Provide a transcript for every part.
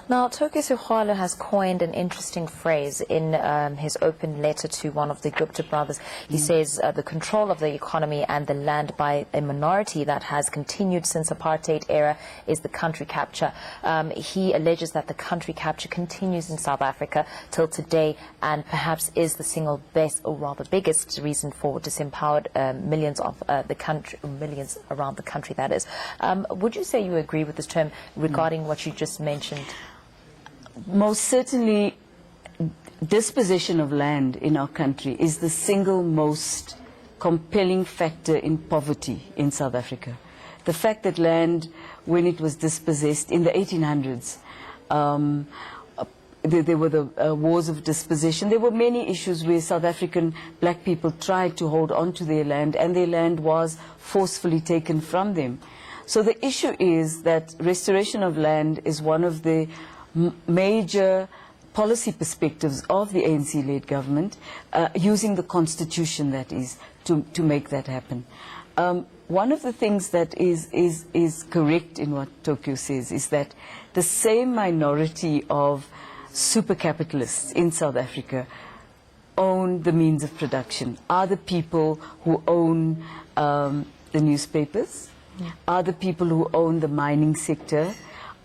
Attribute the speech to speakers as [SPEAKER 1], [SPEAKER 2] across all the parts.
[SPEAKER 1] Now, Tokyo Sugalo has coined an interesting phrase in his open letter to one of the Gupta brothers. He says the control of the economy and the land by a minority that has continued since apartheid era is the country capture. He alleges that the country capture continues in South Africa till today and perhaps is the single best, or rather biggest, reason for disempowered millions of the country, millions around the country, that is. Would you say you agree with this term regarding what you just mentioned?
[SPEAKER 2] Most certainly, dispossession of land in our country is the single most compelling factor in poverty in South Africa. The fact that land, when it was dispossessed in the 1800s, there were the wars of dispossession. There were many issues where South African black people tried to hold on to their land, and their land was forcefully taken from them. So the issue is that restoration of land is one of the major policy perspectives of the ANC-led government, using the constitution, that is, to make that happen. One of the things that is correct in what Tokyo says is that the same minority of super capitalists in South Africa own the means of production, are the people who own the newspapers, are the people who own the mining sector,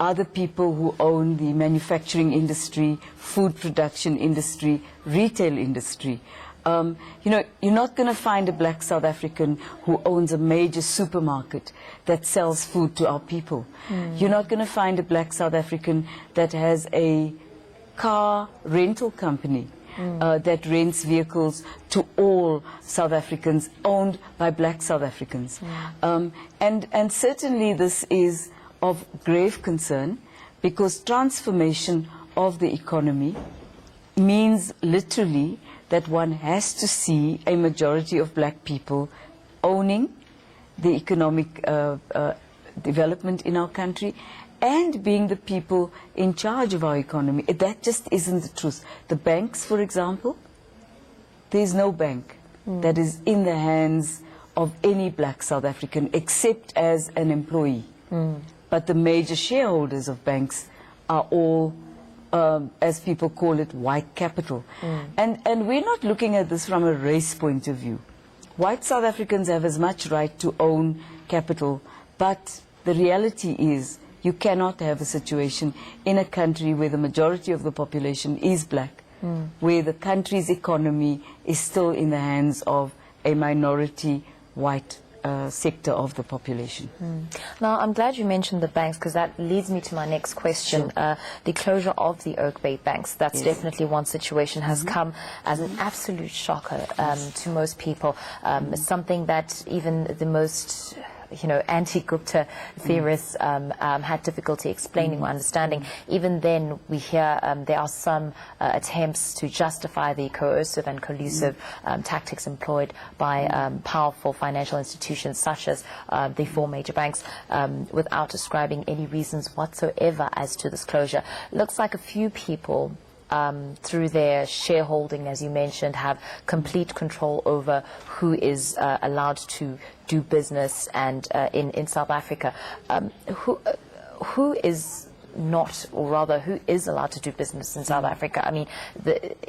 [SPEAKER 2] are the people who own the manufacturing industry, food production industry, retail industry. You know, you're not going to find a black South African who owns a major supermarket that sells food to our people. You're not going to find a black South African that has a car rental company that rents vehicles to all South Africans, owned by black South Africans. And certainly this is of grave concern, because transformation of the economy means literally that one has to see a majority of black people owning the economic development in our country and being the people in charge of our economy. That just isn't the truth. The banks, for example, there's no bank that is in the hands of any black South African except as an employee. But the major shareholders of banks are all, as people call it, white capital. And we're not looking at this from a race point of view. White South Africans have as much right to own capital, but the reality is you cannot have a situation in a country where the majority of the population is black, where the country's economy is still in the hands of a minority white sector of the population.
[SPEAKER 1] Now, I'm glad you mentioned the banks, because that leads me to my next question. The closure of the Oakbay banks, that's definitely one situation, has come as an absolute shocker to most people. Something that even the most anti-Gupta theorists had difficulty explaining or understanding. Even then, we hear there are some attempts to justify the coercive and collusive tactics employed by powerful financial institutions such as the four major banks, without ascribing any reasons whatsoever as to this closure. Looks like a few people, through their shareholding, as you mentioned, have complete control over who is allowed to do business and in South Africa. Who is not, or rather, who is allowed to do business in South Africa? I mean,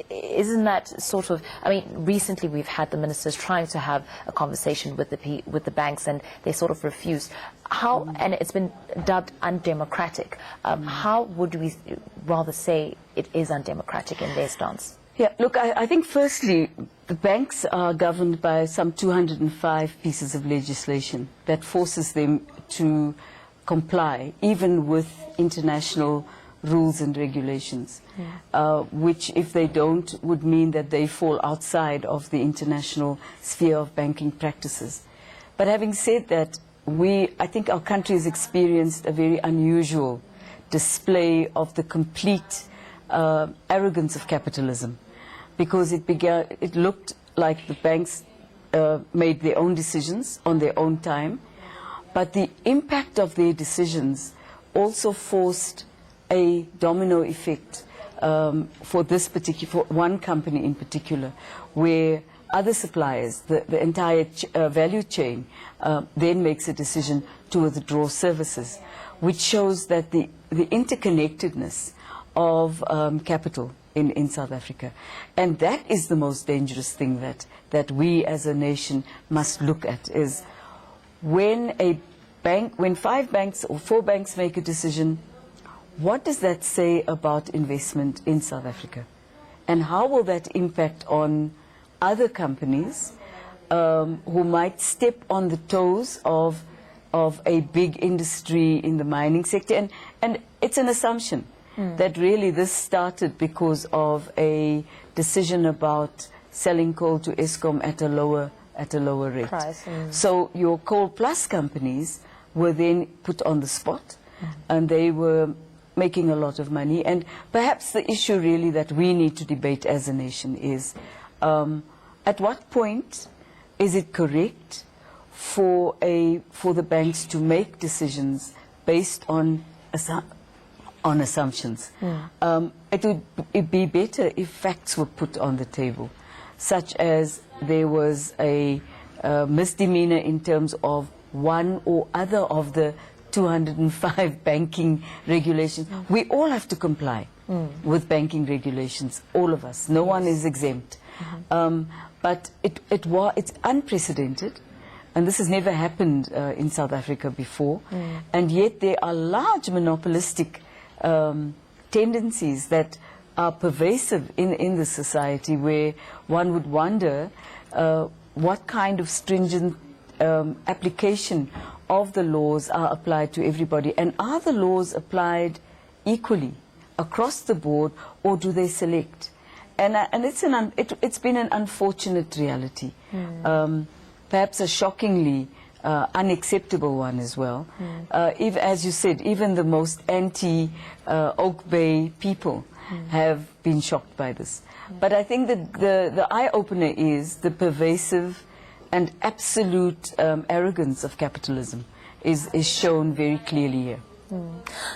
[SPEAKER 1] isn't that sort of? I mean, recently we've had the ministers trying to have a conversation with the banks, and they sort of refused. How, and it's been dubbed undemocratic. How would we rather say it is undemocratic in their stance?
[SPEAKER 2] Yeah, look, I think firstly, the banks are governed by some 205 pieces of legislation that forces them to comply, even with international rules and regulations, which, if they don't, would mean that they fall outside of the international sphere of banking practices. But having said that, I think our country has experienced a very unusual display of the complete arrogance of capitalism, because it looked like the banks made their own decisions on their own time, but the impact of their decisions also forced a domino effect for one company in particular, where other suppliers, the entire value chain, then makes a decision to withdraw services, which shows that the interconnectedness of capital in South Africa. And that is the most dangerous thing that we as a nation must look at, is when when 5 banks or 4 banks make a decision, what does that say about investment in South Africa? And how will that impact on other companies who might step on the toes of a big industry in the mining sector? And it's an assumption that really this started because of a decision about selling coal to Eskom at a lower rate.
[SPEAKER 1] Price.
[SPEAKER 2] So your coal plus companies were then put on the spot, and they were making a lot of money. And perhaps the issue really that we need to debate as a nation is, at what point is it correct for the banks to make decisions based on assumptions? It would be better if facts were put on the table, such as there was a misdemeanor in terms of one or other of the 205 banking regulations. We all have to comply with banking regulations, all of us. No one is exempt. But it's unprecedented, and this has never happened in South Africa before. And yet there are large monopolistic tendencies that are pervasive in the society, where one would wonder what kind of stringent application of the laws are applied to everybody, and are the laws applied equally across the board, or do they select? And it's been an unfortunate reality, perhaps a shockingly unacceptable one as well. As you said, even the most anti-Oakbay people have been shocked by this. But I think that the eye-opener is the pervasive and absolute arrogance of capitalism is shown very clearly here.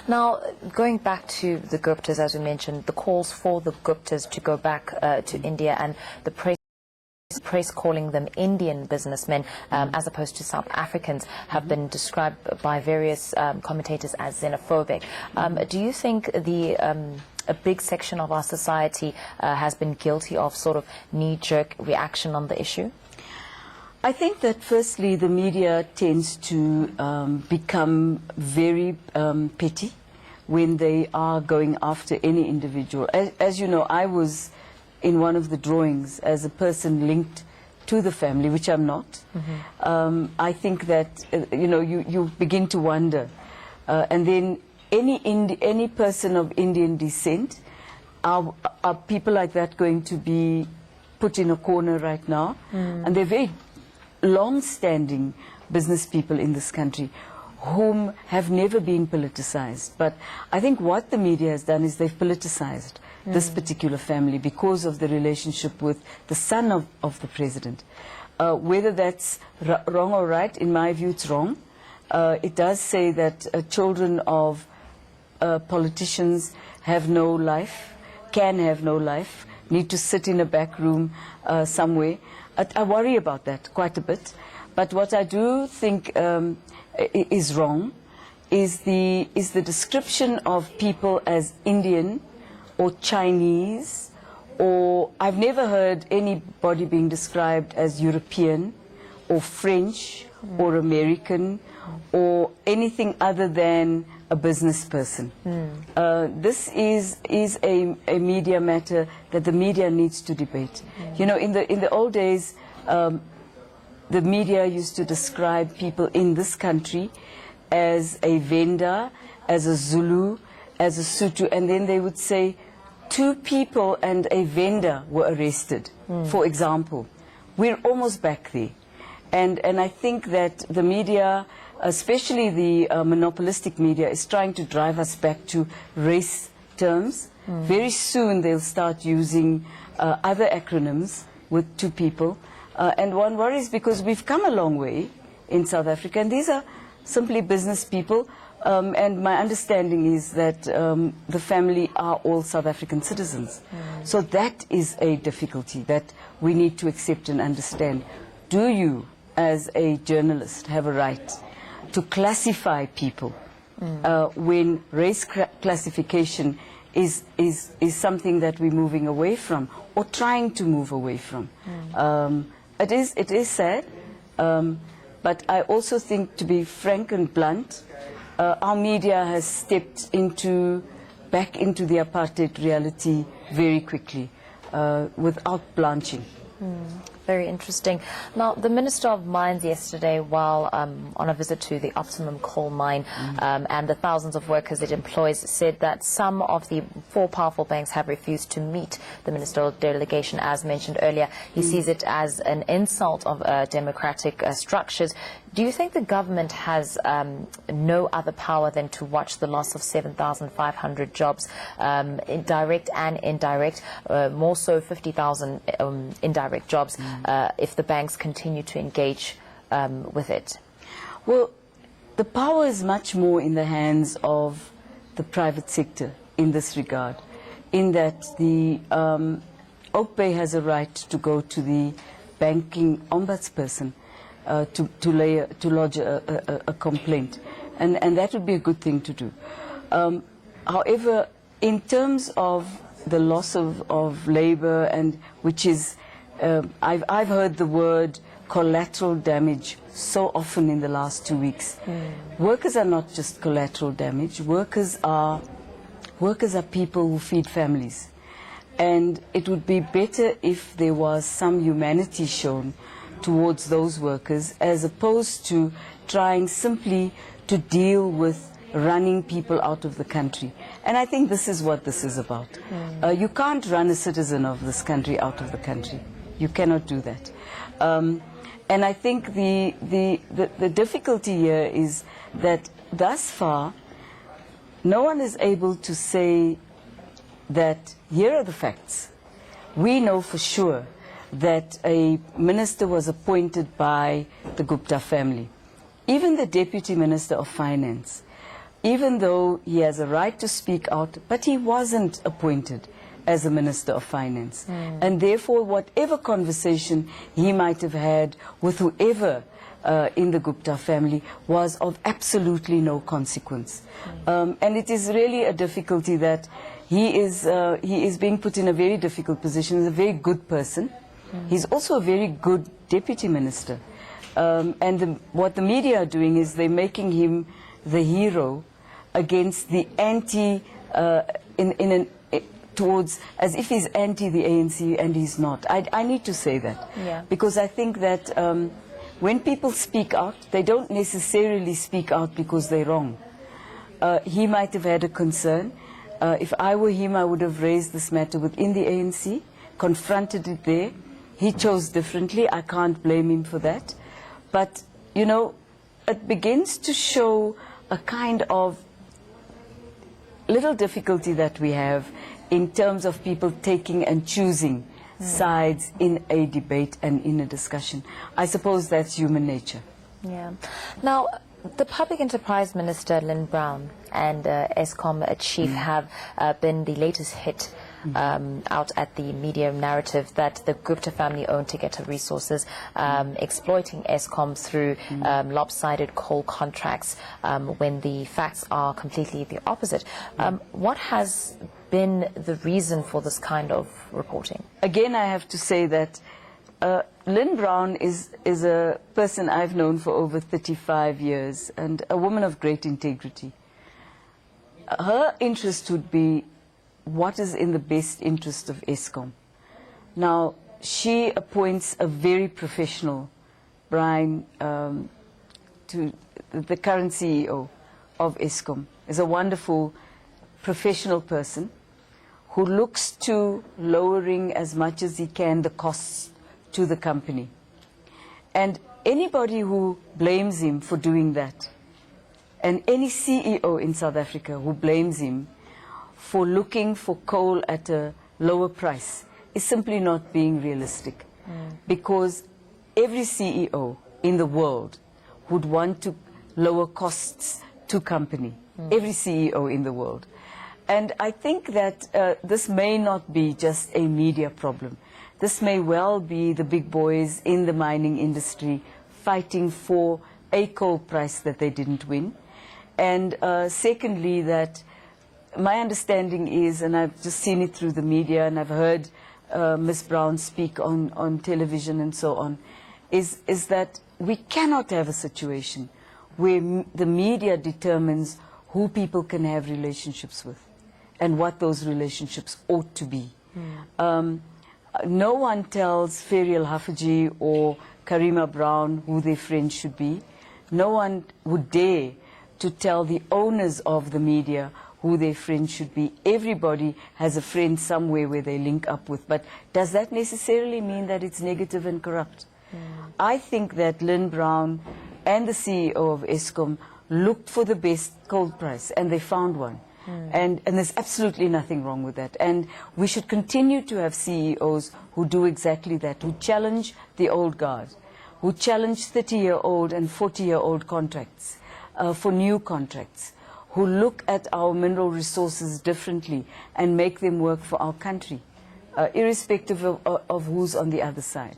[SPEAKER 1] Now, going back to the Guptas, as we mentioned, the calls for the Guptas to go back to India, and the press calling them Indian businessmen as opposed to South Africans have been described by various commentators as xenophobic. Do you think a big section of our society has been guilty of sort of knee-jerk reaction on the issue?
[SPEAKER 2] I think that firstly the media tends to become very petty when they are going after any individual. As you know, I was in one of the drawings as a person linked to the family, which I'm not. I think that you begin to wonder, and then any person of Indian descent, are people like that going to be put in a corner right now? And they're very long-standing business people in this country whom have never been politicized. But I think what the media has done is they've politicized this particular family because of the relationship with the son of the president. Whether that's wrong or right, in my view it's wrong. It does say that children of politicians have no life, can have no life, need to sit in a back room somewhere. I worry about that quite a bit. But what I do think is wrong is the description of people as Indian or Chinese, or I've never heard anybody being described as European or French or American or anything other than a business person. This is a media matter that the media needs to debate. You know, in the old days, the media used to describe people in this country as a Venda, as a Zulu, as a Sotho, and then they would say 2 people and a Venda were arrested, for example. We're almost back there. And I think that the media, especially the monopolistic media, is trying to drive us back to race terms. Very soon they'll start using other acronyms with 2 people. And one worries because we've come a long way in South Africa, and these are simply business people. And my understanding is that the family are all South African citizens. So that is a difficulty that we need to accept and understand. Do you, as a journalist, have a right to classify people when race classification is something that we're moving away from or trying to move away from. It is sad, but I also think, to be frank and blunt, our media has stepped back into the apartheid reality very quickly, without blanching.
[SPEAKER 1] Very interesting. Now, the Minister of Mines yesterday, while on a visit to the Optimum coal mine and the thousands of workers it employs, said that some of the 4 powerful banks have refused to meet the ministerial delegation, as mentioned earlier. He sees it as an insult of democratic structures. Do you think the government has no other power than to watch the loss of 7,500 jobs, direct and indirect, more so 50,000 indirect jobs, if the banks continue to engage with it?
[SPEAKER 2] Well, the power is much more in the hands of the private sector in this regard, in that the Oakbay has a right to go to the banking ombudsperson to lodge a complaint, and that would be a good thing to do. However, in terms of the loss of labor, and which is, I've heard the word collateral damage so often in the last 2 weeks. Workers are not just collateral damage. Workers are people who feed families, and it would be better if there was some humanity shown towards those workers, as opposed to trying simply to deal with running people out of the country. And I think this is what this is about. You can't run a citizen of this country out of the country. You cannot do that. And I think the difficulty here is that thus far, no one is able to say that here are the facts. We know for sure that a minister was appointed by the Gupta family. Even the Deputy Minister of Finance, even though he has a right to speak out, but he wasn't appointed as a Minister of Finance. And therefore, whatever conversation he might have had with whoever in the Gupta family was of absolutely no consequence. And it is really a difficulty that he is being put in a very difficult position. He's a very good person. He's also a very good deputy minister. And what the media are doing is they're making him the hero against the towards, as if he's anti the ANC, and he's not. I need to say that. Because I think that when people speak out, they don't necessarily speak out because they're wrong. He might have had a concern. If I were him, I would have raised this matter within the ANC, confronted it there. He chose differently. I can't blame him for that. But, you know, it begins to show a kind of little difficulty that we have in terms of people taking and choosing sides in a debate and in a discussion. I suppose that's human nature.
[SPEAKER 1] Yeah. Now, the Public Enterprise Minister, Lynn Brown, and Eskom chief have been the latest hit out at the media narrative that the Gupta family owned Tegeta Resources, exploiting Eskom through lopsided coal contracts, when the facts are completely the opposite. What has been the reason for this kind of reporting?
[SPEAKER 2] Again, I have to say that Lynn Brown is a person I've known for over 35 years, and a woman of great integrity. Her interest would be what is in the best interest of Eskom. Now, she appoints a very professional, Brian, to the current CEO of Eskom, is a wonderful professional person who looks to lowering as much as he can the costs to the company. And anybody who blames him for doing that, and any CEO in South Africa who blames him for looking for coal at a lower price, is simply not being realistic. Because every CEO in the world would want to lower costs to company. Every CEO in the world. And I think that this may not be just a media problem. This may well be the big boys in the mining industry fighting for a coal price that they didn't win. And secondly, that my understanding is, and I've just seen it through the media, and I've heard Ms. Brown speak on television and so on, is that we cannot have a situation where the media determines who people can have relationships with and what those relationships ought to be. No one tells Ferial Hafaji or Karima Brown who their friends should be. No one would dare to tell the owners of the media who their friends should be. Everybody has a friend somewhere where they link up with. But does that necessarily mean that it's negative and corrupt? I think that Lynn Brown and the CEO of Eskom looked for the best coal price, and they found one. And there's absolutely nothing wrong with that. And we should continue to have CEOs who do exactly that, who challenge the old guard, who challenge 30-year-old and 40-year-old contracts for new contracts, who look at our mineral resources differently and make them work for our country, irrespective of who's on the other side.